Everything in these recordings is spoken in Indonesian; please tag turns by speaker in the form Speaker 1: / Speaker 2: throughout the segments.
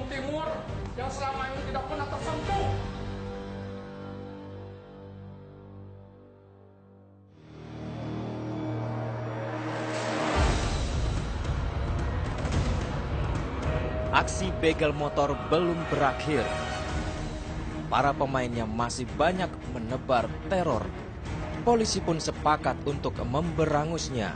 Speaker 1: Abung Timur yang selama ini tidak pernah tersentuh.
Speaker 2: Aksi begal motor belum berakhir. Para pemainnya masih banyak menebar teror. Polisi pun sepakat untuk memberangusnya.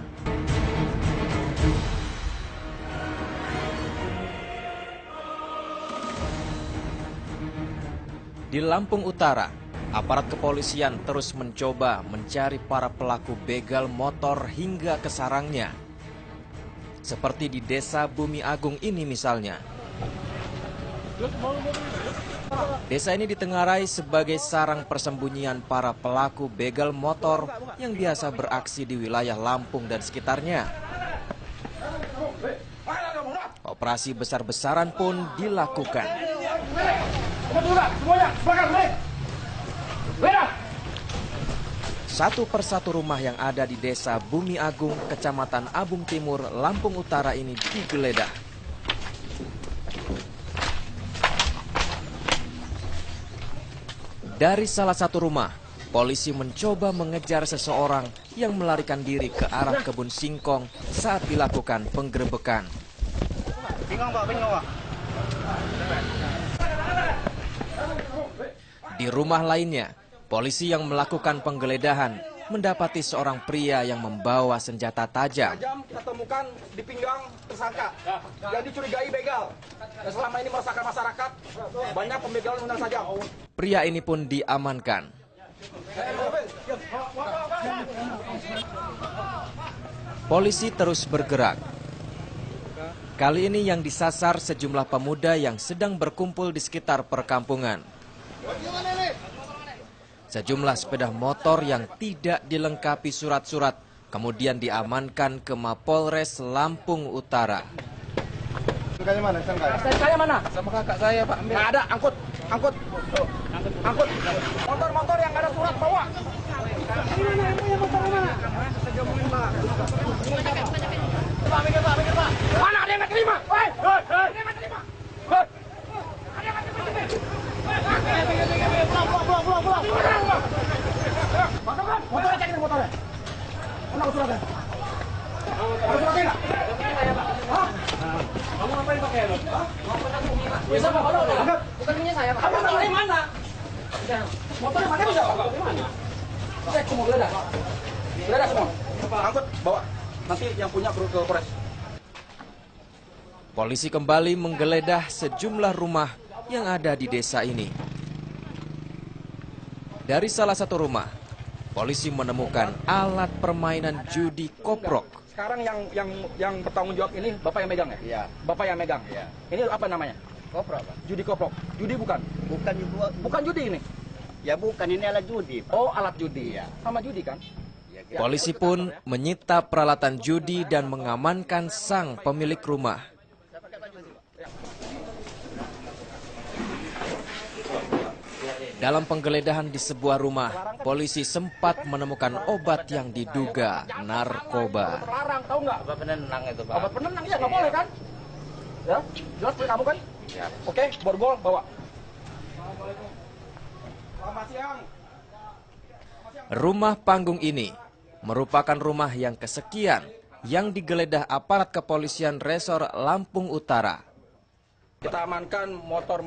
Speaker 2: Di Lampung Utara, aparat kepolisian terus mencoba mencari para pelaku begal motor hingga ke sarangnya. Seperti di Desa Bumi Agung ini misalnya. Desa ini ditengarai sebagai sarang persembunyian para pelaku begal motor yang biasa beraksi di wilayah Lampung dan sekitarnya. Operasi besar-besaran pun dilakukan. Satu persatu rumah yang ada di Desa Bumi Agung, Kecamatan Abung Timur, Lampung Utara ini digeledah. Dari salah satu rumah, polisi mencoba mengejar seseorang yang melarikan diri ke arah kebun singkong saat dilakukan penggerebekan. Di rumah lainnya, polisi yang melakukan penggeledahan mendapati seorang pria yang membawa senjata tajam.
Speaker 1: Kita temukan di pinggang tersangka yang dicurigai begal. Dan selama ini meresahkan masyarakat, banyak pembegalan menggunakan tajam.
Speaker 2: Pria ini pun diamankan. Polisi terus bergerak. Kali ini yang disasar sejumlah pemuda yang sedang berkumpul di sekitar perkampungan. Sejumlah sepeda motor yang tidak dilengkapi surat-surat kemudian diamankan ke Mapolres Lampung Utara.
Speaker 1: STNK-nya mana? STNK-nya mana? Sama kakak saya, Pak. Nggak ada, angkut. Motor-motor yang ada surat bawa. Ini mana? Yang motor mana? Pak. Mana ada yang nggak terima? Ada yang nggak terima? Motornya cek ini motornya. Mana suratnya? Ada suratnya nggak? Hah? Kamu ngapain pakai helm? Bisa Pak, bukan punya saya Pak. Motornya mana? Motornya pakai bisa Pak? Mana? Cek semua geledah. Geledah semua. Angkut, bawa. Nanti yang punya ke Polres.
Speaker 2: Polisi kembali menggeledah sejumlah rumah yang ada di desa ini. Dari salah satu rumah, polisi menemukan alat permainan judi koprok.
Speaker 1: Sekarang yang bertanggung jawab ini Bapak yang megang ya?
Speaker 3: Iya.
Speaker 1: Bapak yang megang?
Speaker 3: Iya.
Speaker 1: Ini apa namanya?
Speaker 3: Koprok, Pak.
Speaker 1: Judi koprok. Judi bukan? Bukan judi ini?
Speaker 3: Ya bukan, ini alat judi, Pak.
Speaker 1: Oh, alat judi.
Speaker 3: Iya.
Speaker 1: Sama judi kan?
Speaker 3: Ya,
Speaker 2: Polisi pun menyita peralatan judi dan mengamankan sang pemilik rumah. Dalam penggeledahan di sebuah rumah, polisi sempat menemukan obat yang diduga narkoba.
Speaker 1: Terlarang, tahu nggak?
Speaker 3: Obat penenang itu, Pak.
Speaker 1: Obat penenang, ya nggak boleh kan? Ya, jelas punya kamu kan?
Speaker 3: Ya.
Speaker 1: Oke, borgol bawa. Selamat siang.
Speaker 2: Rumah panggung ini merupakan rumah yang kesekian yang digeledah aparat kepolisian Resor Lampung Utara.
Speaker 1: Kita amankan motor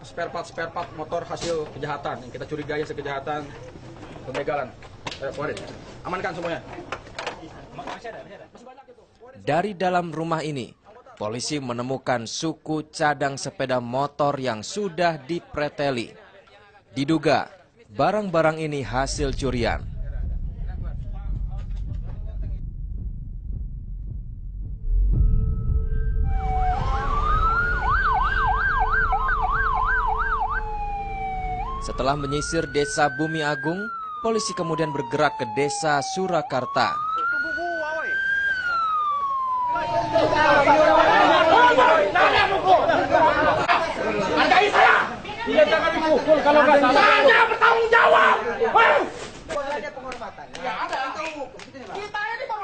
Speaker 1: spare part motor hasil kejahatan yang kita curigai hasil kejahatan pembegalan. Warid, amankan semuanya.
Speaker 2: Dari dalam rumah ini, polisi menemukan suku cadang sepeda motor yang sudah dipreteli. Diduga barang-barang ini hasil curian. Setelah menyisir Desa Bumi Agung, polisi kemudian bergerak ke Desa Surakarta.
Speaker 1: Hargai saya! Dia jangan dipukul kalau nggak salah. Saya bertanggung jawab!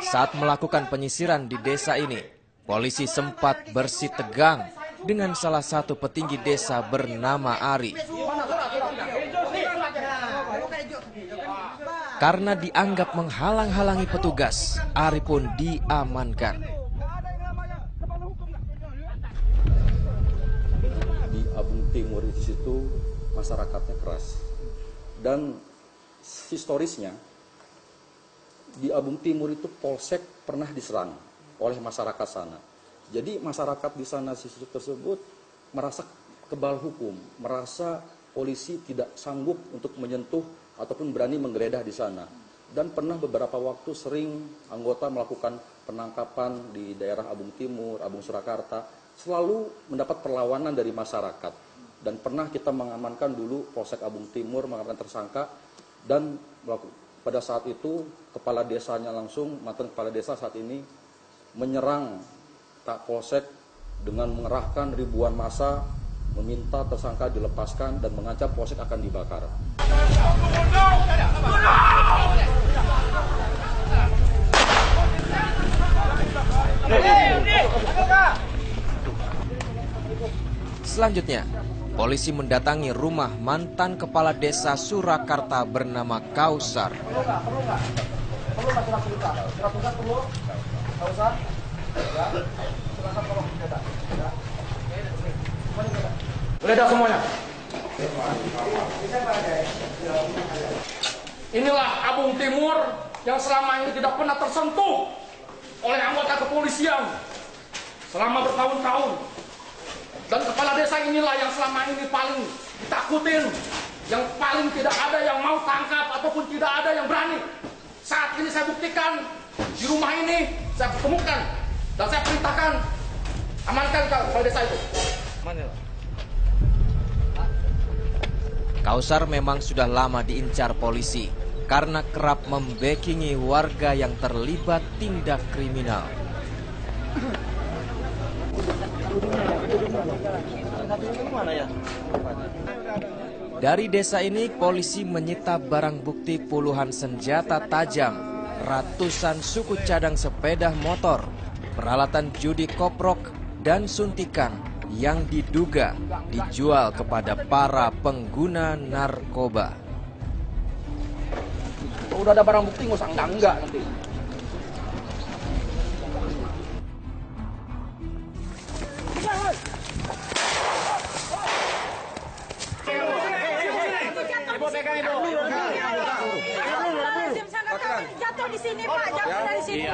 Speaker 2: Saat melakukan penyisiran di desa ini, polisi sempat bersitegang dengan salah satu petinggi desa bernama Ari. Karena dianggap menghalang-halangi petugas, Ari pun diamankan.
Speaker 4: Di Abung Timur di situ masyarakatnya keras. Dan historisnya di Abung Timur itu polsek pernah diserang oleh masyarakat sana. Jadi masyarakat di sana sisi tersebut merasa kebal hukum, merasa polisi tidak sanggup untuk menyentuh ataupun berani menggeledah di sana. Dan pernah beberapa waktu sering anggota melakukan penangkapan di daerah Abung Timur, Abung Surakarta, selalu mendapat perlawanan dari masyarakat. Dan pernah kita mengamankan dulu Polsek Abung Timur, mengamankan tersangka, dan pada saat itu kepala desanya langsung, mantan kepala desa saat ini, menyerang tak Polsek dengan mengerahkan ribuan massa, meminta tersangka dilepaskan dan mengancam Polsek akan dibakar.
Speaker 2: Selanjutnya, polisi mendatangi rumah mantan kepala desa Surakarta bernama Kausar.
Speaker 1: Geledah semuanya. Inilah Abung Timur yang selama ini tidak pernah tersentuh oleh anggota kepolisian selama bertahun-tahun. Dan kepala desa inilah yang selama ini paling ditakutin, yang paling tidak ada yang mau tangkap ataupun tidak ada yang berani. Saat ini saya buktikan di rumah ini, saya temukan dan saya perintahkan amankan kepala desa itu.
Speaker 2: Kausar memang sudah lama diincar polisi karena kerap membackingi warga yang terlibat tindak kriminal. Dari desa ini, polisi menyita barang bukti puluhan senjata tajam, ratusan suku cadang sepeda motor, peralatan judi koprok, dan suntikan yang diduga dijual kepada para pengguna narkoba.
Speaker 1: Udah ada barang bukti, nggak usah enggak nanti. Ibu pegang ibu.
Speaker 5: Jatuh di sini Pak, jatuh dari sini.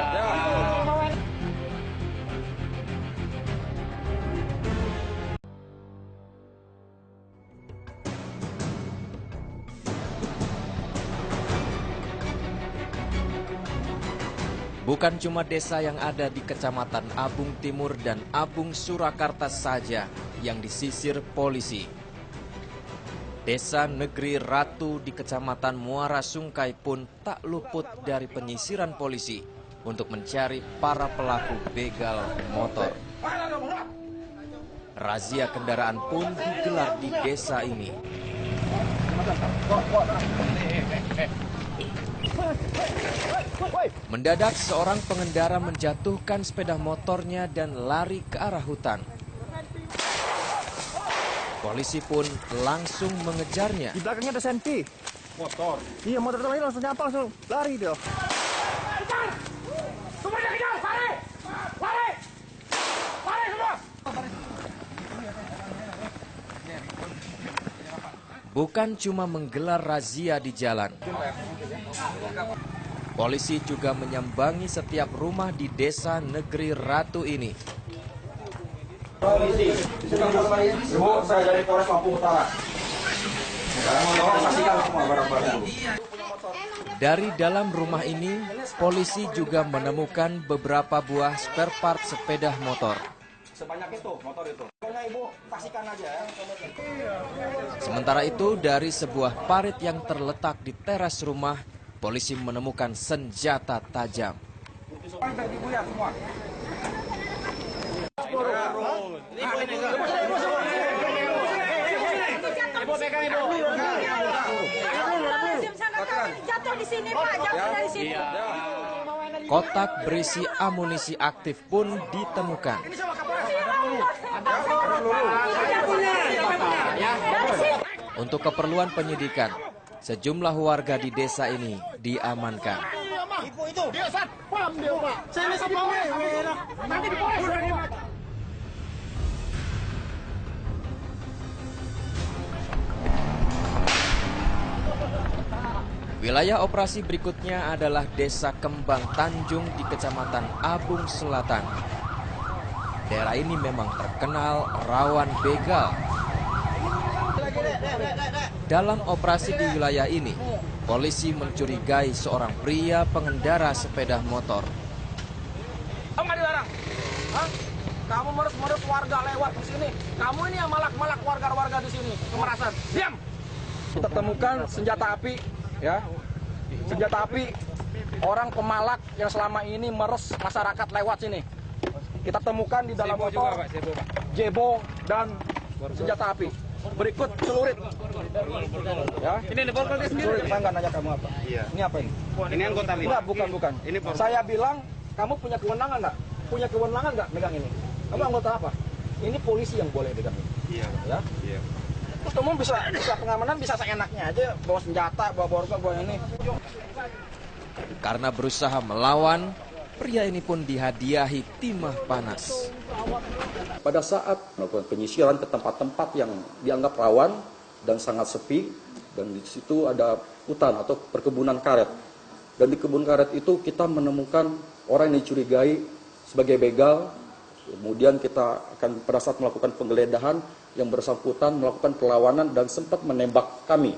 Speaker 2: Bukan cuma desa yang ada di Kecamatan Abung Timur dan Abung Surakarta saja yang disisir polisi. Desa Negeri Ratu di Kecamatan Muara Sungkai pun tak luput dari penyisiran polisi untuk mencari para pelaku begal motor. Razia kendaraan pun digelar di desa ini. Mendadak seorang pengendara menjatuhkan sepeda motornya dan lari ke arah hutan. Polisi pun langsung mengejarnya.
Speaker 6: Di belakangnya ada senpi.
Speaker 1: Motor.
Speaker 6: Iya, motor tadi langsung nyapa, langsung lari dia.
Speaker 1: Semuanya kejar, lari! Lari! Lari semua!
Speaker 2: Bukan cuma menggelar razia di jalan. Polisi juga menyambangi setiap rumah di desa Negeri Ratu ini.
Speaker 1: Ibu, saya dari Polres Lampung Utara. Tolong saksikan semua barang-barang.
Speaker 2: Dari dalam rumah ini, polisi juga menemukan beberapa buah spare part sepeda motor.
Speaker 1: Sebanyak itu motor itu. Pokoknya ibu saksikan aja ya.
Speaker 2: Sementara itu, dari sebuah parit yang terletak di teras rumah, polisi menemukan senjata tajam.
Speaker 1: Ibu ya semua. Ibu pegang ibu.
Speaker 5: Jatuh di sini Pak, jatuh dari sini.
Speaker 2: Kotak berisi amunisi aktif pun ditemukan.
Speaker 1: Ini sama kapolres.
Speaker 2: Untuk keperluan penyidikan, sejumlah warga di desa ini diamankan. Wilayah operasi berikutnya adalah Desa Kembang Tanjung di Kecamatan Abung Selatan. Daerah ini memang terkenal rawan begal. Dalam operasi di wilayah ini, polisi mencurigai seorang pria pengendara sepeda motor.
Speaker 1: Kamu nggak dilarang? Hah? Kamu merus-merus warga lewat di sini. Kamu ini yang malak-malak warga-warga di sini. Kemerasan. Diam! Kita temukan senjata api, ya. Senjata api orang pemalak yang selama ini meres masyarakat lewat sini. Kita temukan di dalam motor jebo dan senjata api. Berikut celurit. Ya. Ini Polres sendiri. Saya nggak nanya kamu apa. Iya. Ini apa ini? Ini anggota ini. Enggak, bukan. Ini saya bilang kamu punya kewenangan nggak? Punya kewenangan nggak megang ini? Kamu anggota apa? Ini polisi yang boleh megang ini. Iya. Ya. Iya. Terus kamu bisa pengamanan bisa seenaknya aja bawa senjata, bawa borgol, bawa ini.
Speaker 2: Karena berusaha melawan, pria ini pun dihadiahi timah panas.
Speaker 4: Pada saat melakukan penyisiran ke tempat-tempat yang dianggap rawan dan sangat sepi, dan di situ ada hutan atau perkebunan karet. Dan di kebun karet itu kita menemukan orang yang dicurigai sebagai begal. Kemudian kita akan pada saat melakukan penggeledahan yang bersangkutan melakukan perlawanan dan sempat menembak kami.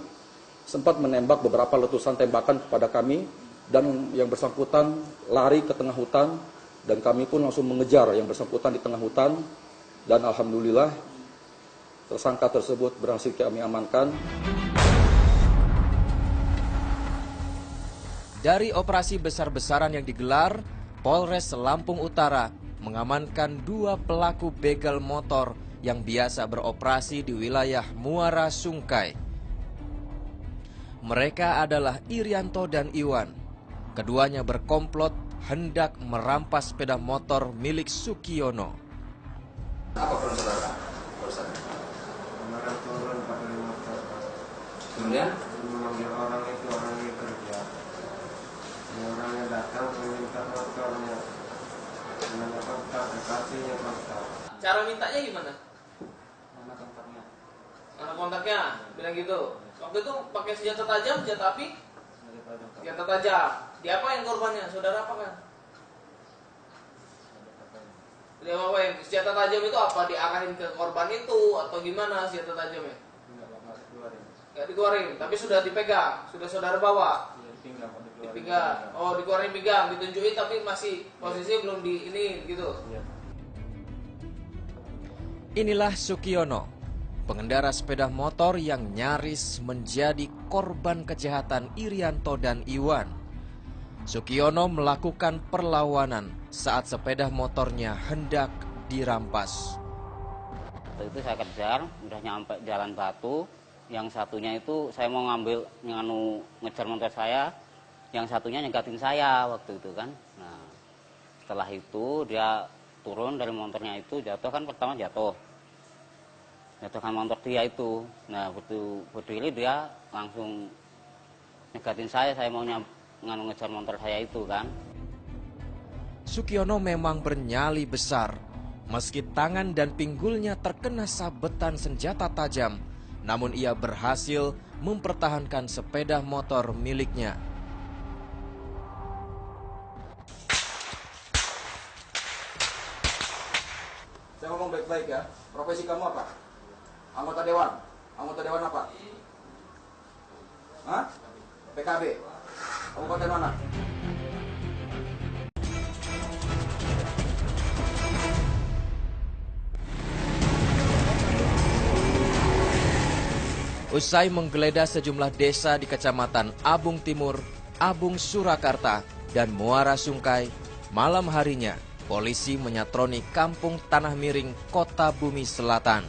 Speaker 4: Sempat menembak beberapa letusan tembakan kepada kami dan yang bersangkutan lari ke tengah hutan dan kami pun langsung mengejar yang bersangkutan di tengah hutan dan alhamdulillah tersangka tersebut berhasil kami amankan.
Speaker 2: Dari operasi besar-besaran yang digelar, Polres Lampung Utara mengamankan 2 pelaku begal motor yang biasa beroperasi di wilayah Muara Sungkai. Mereka adalah Irianto dan Iwan. Keduanya berkomplot hendak merampas sepeda motor milik Sukiono.
Speaker 4: Apa peran saudara?
Speaker 7: Kemarin turun pakai motor.
Speaker 4: Kemudian?
Speaker 7: Memanggil orang itu orangnya kerja. Orangnya datang meminta motornya. Mana kontak, kasihnya kontak.
Speaker 8: Cara mintanya gimana?
Speaker 7: Mana kontaknya?
Speaker 8: Mana kontaknya? Bilang gitu. Waktu itu pakai senjata tajam, senjata api? Senjata tajam. Diapain korbannya? Saudara apa kan? Diapain? Senjata tajam itu apa? Diarahin ke korban itu atau gimana senjata tajamnya? Enggak dikeluarin, tapi sudah dipegang, sudah saudara bawa. Dipinggang. Oh, dikeluarin pinggang, ditunjukin tapi masih posisi belum di ini gitu.
Speaker 2: Inilah Sukiono, pengendara sepeda motor yang nyaris menjadi korban kejahatan Irianto dan Iwan. Sukiono melakukan perlawanan saat sepeda motornya hendak dirampas.
Speaker 9: Waktu itu saya kejar, udah nyampe Jalan Batu. Yang satunya itu saya mau ngambil ngejar motor saya, yang satunya nyegatin saya waktu itu kan. Nah, setelah itu dia turun dari motornya itu, jatuh kan, pertama jatuhkan motor dia itu. Nah, berdiri dia langsung nyegatin saya mau ngejar motor saya itu kan.
Speaker 2: Sukiono memang bernyali besar. Meski tangan dan pinggulnya terkena sabetan senjata tajam, namun ia berhasil mempertahankan sepeda motor miliknya.
Speaker 4: Saya ngomong baik-baik ya. Profesi kamu apa? Anggota dewan. Anggota dewan apa? Hah? PKB. Kabupaten mana?
Speaker 2: Usai menggeledah sejumlah desa di Kecamatan Abung Timur, Abung Surakarta, dan Muara Sungkai, malam harinya polisi menyatroni Kampung Tanah Miring, Kota Bumi Selatan.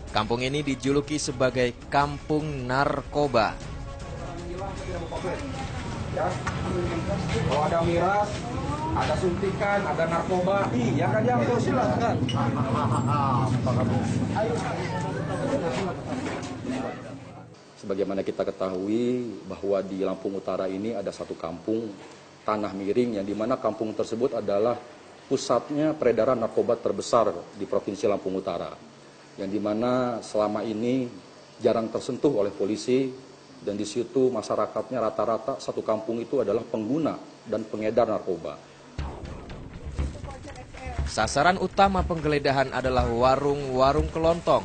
Speaker 2: Kampung ini dijuluki sebagai Kampung Narkoba.
Speaker 1: Kalau ada miras,
Speaker 4: ada suntikan, ada narkoba. Iya kan yang silakan. Sebagaimana kita ketahui bahwa di Lampung Utara ini ada satu kampung Tanah Miring, yang dimana kampung tersebut adalah pusatnya peredaran narkoba terbesar di Provinsi Lampung Utara, yang dimana selama ini jarang tersentuh oleh polisi, dan di situ masyarakatnya rata-rata satu kampung itu adalah pengguna dan pengedar narkoba.
Speaker 2: Sasaran utama penggeledahan adalah warung-warung kelontong.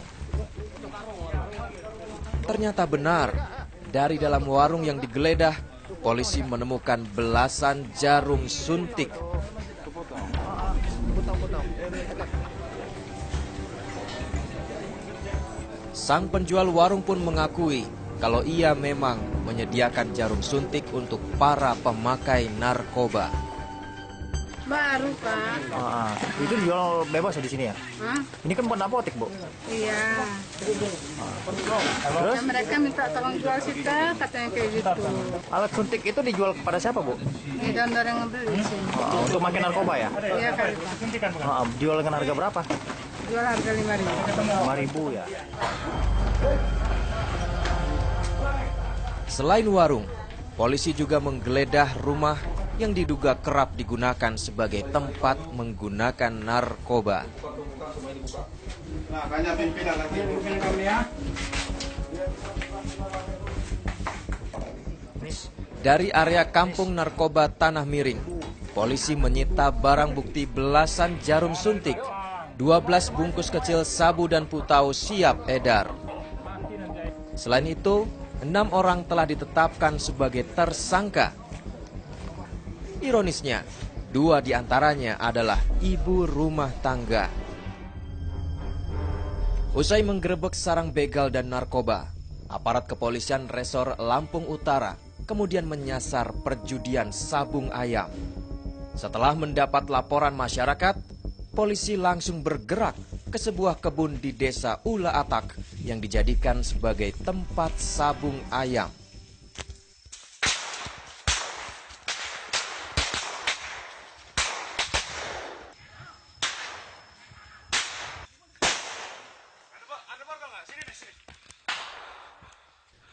Speaker 2: Ternyata benar, dari dalam warung yang digeledah, polisi menemukan belasan jarum suntik. Sang penjual warung pun mengakui kalau ia memang menyediakan jarum suntik untuk para pemakai narkoba.
Speaker 5: Baru, Pak.
Speaker 6: Itu dijual bebas ya di sini ya?
Speaker 5: Hah?
Speaker 6: Ini kan bukan apotek, Bu.
Speaker 5: Iya.
Speaker 6: Terus
Speaker 5: Ya, mereka minta tolong jual kita, katanya kayak gitu.
Speaker 6: alat suntik itu dijual kepada siapa, Bu?
Speaker 5: Ini dan yang ngebeli sih.
Speaker 6: Untuk makin narkoba ya?
Speaker 5: Iya kali, Pak.
Speaker 6: Jual dengan harga berapa?
Speaker 5: Jual harga 5.000.
Speaker 6: 5.000 ya.
Speaker 2: Selain warung, polisi juga menggeledah rumah yang diduga kerap digunakan sebagai tempat menggunakan narkoba.
Speaker 1: Nah, banyak pimpinan nanti pimpinan kami ya.
Speaker 2: Dari area kampung narkoba Tanah Miring, polisi menyita barang bukti belasan jarum suntik, 12 bungkus kecil sabu dan putau siap edar. Selain itu, 6 orang telah ditetapkan sebagai tersangka. Ironisnya, 2 diantaranya adalah ibu rumah tangga. Usai menggerebek sarang begal dan narkoba, aparat kepolisian Resor Lampung Utara kemudian menyasar perjudian sabung ayam. Setelah mendapat laporan masyarakat, polisi langsung bergerak ke sebuah kebun di desa Ula Atak yang dijadikan sebagai tempat sabung ayam.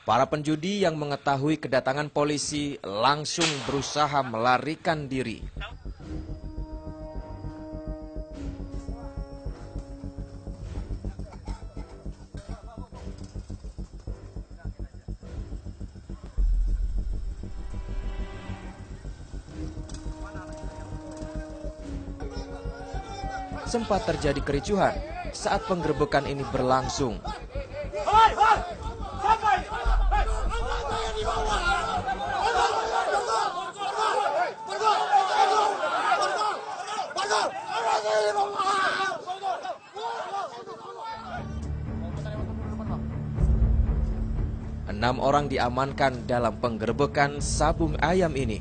Speaker 2: Para penjudi yang mengetahui kedatangan polisi langsung berusaha melarikan diri. Sempat terjadi kericuhan saat penggerebekan ini berlangsung. Enam orang diamankan dalam penggerebekan sabung ayam ini.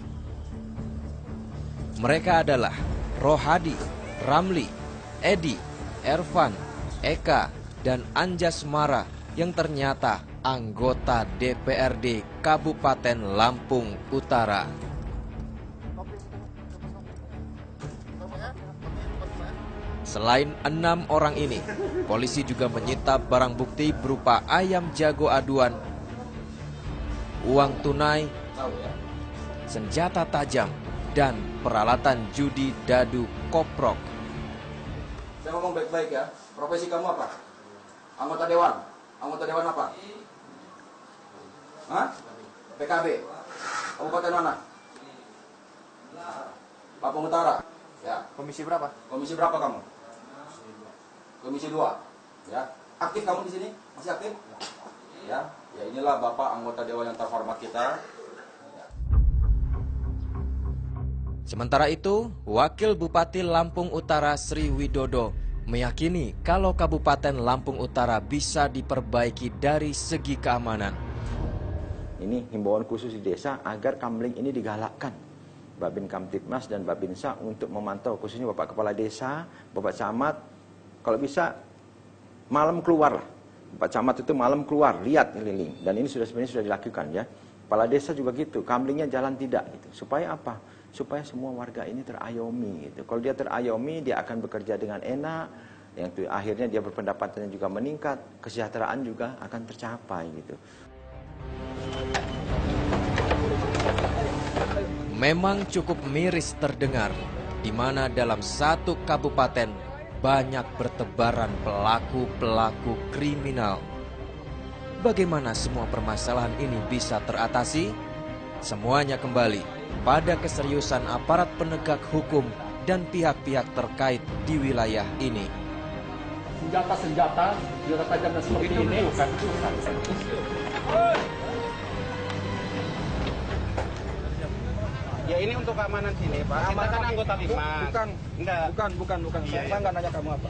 Speaker 2: Mereka adalah Rohadi, Ramli, Edi, Ervan, Eka, dan Anjas Mara yang ternyata anggota DPRD Kabupaten Lampung Utara. Selain 6 orang ini, polisi juga menyita barang bukti berupa ayam jago aduan, uang tunai, senjata tajam, dan peralatan judi dadu koprok.
Speaker 4: Saya ngomong baik-baik ya. Profesi kamu apa? Anggota dewan. Anggota dewan apa? Hah? PKB. Kabupaten mana? Lampung Utara. Ya.
Speaker 6: Komisi berapa?
Speaker 4: Komisi berapa kamu? Komisi 2. Ya. Aktif kamu di sini? Masih aktif? Ya. Ya inilah Bapak anggota dewan yang terhormat kita.
Speaker 2: Sementara itu, Wakil Bupati Lampung Utara Sri Widodo meyakini kalau Kabupaten Lampung Utara bisa diperbaiki dari segi keamanan.
Speaker 10: Ini himbauan khusus di desa agar kamling ini digalakkan. Babin Kamtibmas dan Babinsa untuk memantau, khususnya Bapak Kepala Desa, Bapak Camat, kalau bisa malam keluar lah. Bapak Camat itu malam keluar, lihat keliling. Dan ini sebenarnya sudah dilakukan ya. Kepala Desa juga gitu, kamlingnya jalan tidak gitu. Supaya apa? supaya semua warga ini terayomi gitu. Kalau dia terayomi, dia akan bekerja dengan enak, yang itu akhirnya dia berpendapatannya juga meningkat, kesejahteraan juga akan tercapai gitu.
Speaker 2: Memang cukup miris terdengar, di mana dalam satu kabupaten banyak bertebaran pelaku-pelaku kriminal. Bagaimana semua permasalahan ini bisa teratasi? Semuanya kembali pada keseriusan aparat penegak hukum dan pihak-pihak terkait di wilayah ini.
Speaker 1: Senjata tajam dan seperti ini.
Speaker 3: Ya ini untuk keamanan sini, Pak. Kita kan anggota Bimas.
Speaker 1: Bukan. Saya nggak nanya kamu apa.